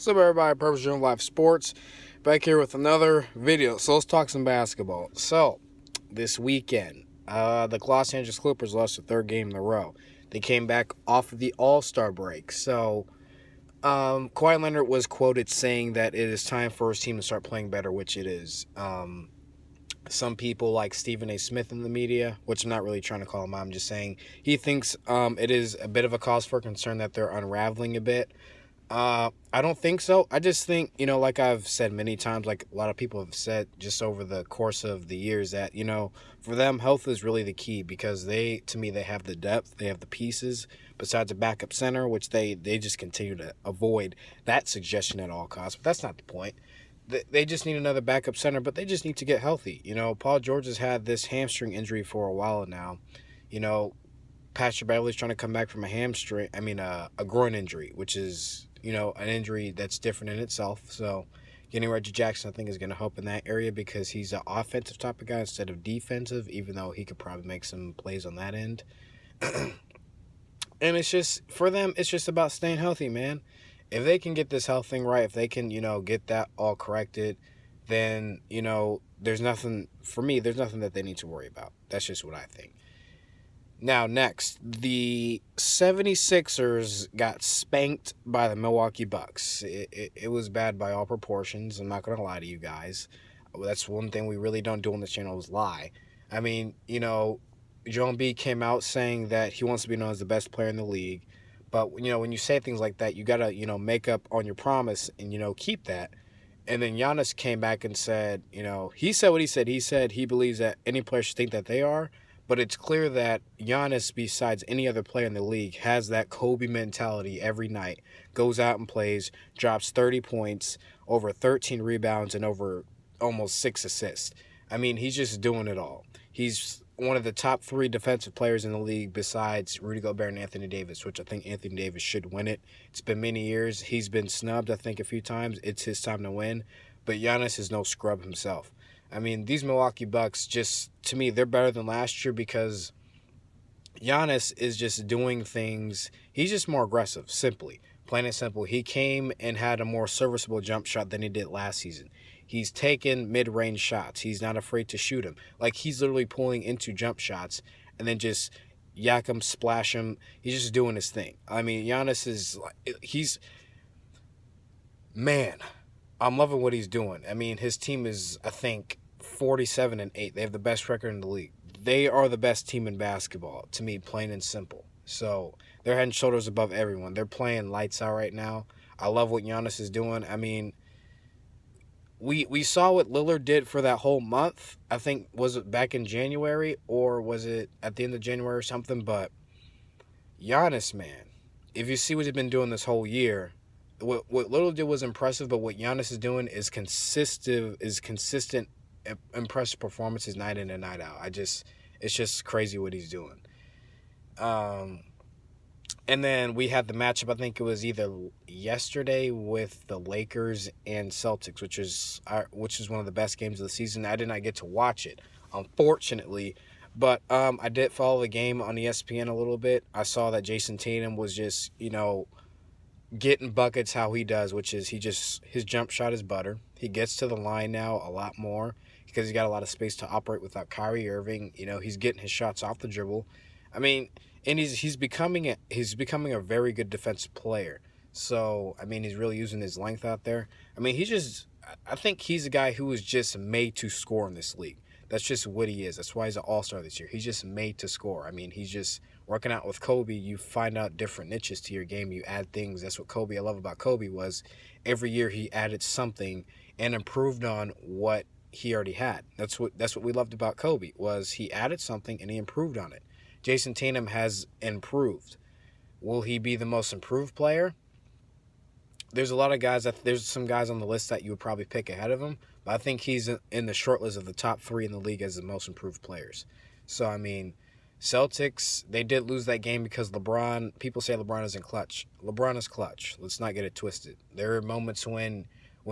What's up, everybody? Purpose Driven Life Sports. Back here with another video. So let's talk some basketball. So, this weekend, the Los Angeles Clippers lost their third game in a row. They came back off of the All-Star break. So, Kawhi Leonard was quoted saying that it is time for his team to start playing better, which it is. Some people like Stephen A. Smith in the media, which I'm not really trying to call him out. I'm just saying he thinks it is a bit of a cause for concern that they're unraveling a bit. I don't think so. I just think, like I've said many times, like a lot of people have said just over the course of the years that, for them, health is really the key because to me, they have the depth, they have the pieces besides a backup center, which they just continue to avoid that suggestion at all costs. But that's not the point. They just need another backup center, but they just need to get healthy. Paul George has had this hamstring injury for a while now. Patrick Beverley's trying to come back from a groin injury, which is, an injury that's different in itself. So getting Reggie Jackson, I think, is going to help in that area because he's an offensive type of guy instead of defensive, even though he could probably make some plays on that end. And it's just, for them, it's just about staying healthy, man. If they can get this health thing right, if they can, get that all corrected, then, there's nothing that they need to worry about. That's just what I think. Now, next, the 76ers got spanked by the Milwaukee Bucks. It was bad by all proportions. I'm not going to lie to you guys. That's one thing we really don't do on this channel is lie. I mean, Joel Embiid came out saying that he wants to be known as the best player in the league. But, when you say things like that, you got to, make up on your promise and, keep that. And then Giannis came back and said, he said what he said. He said he believes that any player should think that they are. But it's clear that Giannis, besides any other player in the league, has that Kobe mentality every night. Goes out and plays, drops 30 points, over 13 rebounds, and over almost 6 assists. I mean, he's just doing it all. He's one of the top 3 defensive players in the league besides Rudy Gobert and Anthony Davis, which I think Anthony Davis should win it. It's been many years. He's been snubbed, I think, a few times. It's his time to win. But Giannis is no scrub himself. I mean, these Milwaukee Bucks, just, to me, they're better than last year because Giannis is just doing things. He's just more aggressive, simply. Plain and simple. He came and had a more serviceable jump shot than he did last season. He's taken mid-range shots. He's not afraid to shoot them. Like, he's literally pulling into jump shots and then just yak him, splash him. He's just doing his thing. I mean, Giannis is, man, I'm loving what he's doing. I mean, his team is, I think, 47-8. They have the best record in the league. They are the best team in basketball, to me, plain and simple. So they're head and shoulders above everyone. They're playing lights out right now. I love what Giannis is doing. I mean, we saw what Lillard did for that whole month. I think, was it back in January or was it at the end of January or something? But Giannis, man, if you see what he's been doing this whole year, what Lillard did was impressive, but what Giannis is doing is consistent, impressive performances night in and night out. It's just crazy what he's doing. And then we had the matchup, I think it was either yesterday with the Lakers and Celtics, which is one of the best games of the season. I did not get to watch it, unfortunately, but I did follow the game on ESPN a little bit. I saw that Jason Tatum was just, getting buckets how he does, which is his jump shot is butter. He gets to the line now a lot more because he's got a lot of space to operate without Kyrie Irving. He's getting his shots off the dribble. I mean, and he's becoming a very good defensive player. So, I mean, he's really using his length out there. I mean, I think he's a guy who is just made to score in this league. That's just what he is. That's why he's an all-star this year. He's just made to score. I mean, he's just working out with Kobe. You find out different niches to your game. You add things. That's what I love about Kobe was every year he added something and improved on what he already had. That's what we loved about Kobe was he added something and he improved on it. Jason Tatum has improved. Will he be the most improved player? There's some guys on the list that you would probably pick ahead of him, but I think he's in the short list of the top 3 in the league as the most improved players. So, I mean, Celtics, they did lose that game because people say LeBron isn't clutch. LeBron is clutch. Let's not get it twisted. There are moments when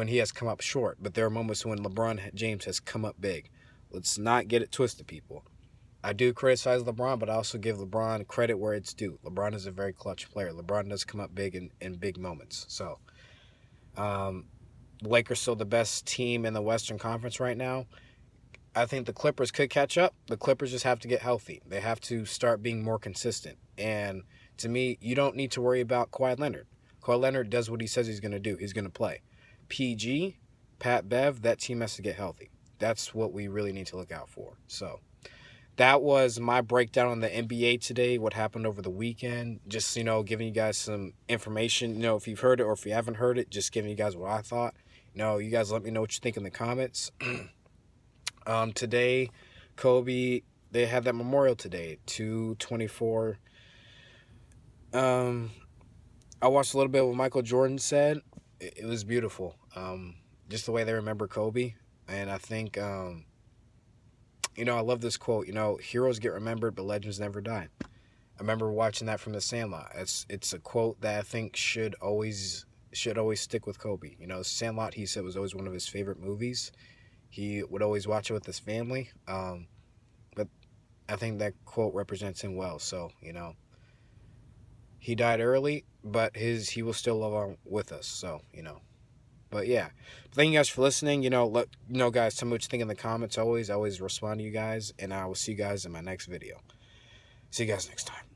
he has come up short, but there are moments when LeBron James has come up big. Let's not get it twisted, people. I do criticize LeBron, but I also give LeBron credit where it's due. LeBron is a very clutch player. LeBron does come up big in big moments. So, Um, Lakers still the best team in the Western Conference right now. I think the Clippers could catch up. The Clippers just have to get healthy. They have to start being more consistent. And to me, you don't need to worry about Kawhi Leonard. Kawhi Leonard does what he says he's going to do. He's going to play. PG, Pat Bev, that team has to get healthy. That's what we really need to look out for. So that was my breakdown on the NBA today, what happened over the weekend. Just, giving you guys some information. If you've heard it or if you haven't heard it, just giving you guys what I thought. You guys let me know what you think in the comments. Today, Kobe, they had that memorial today, 2/24. Um, I watched a little bit of what Michael Jordan said. It was beautiful. Just the way they remember Kobe. And I think, I love this quote, heroes get remembered, but legends never die. I remember watching that from The Sandlot. It's a quote that I think should always stick with Kobe. Sandlot, he said, was always one of his favorite movies. He would always watch it with his family. But I think that quote represents him well. So, he died early, but he will still live on with us. So, But yeah, thank you guys for listening. Guys, tell me what you think in the comments. I always respond to you guys, and I will see you guys in my next video. See you guys next time.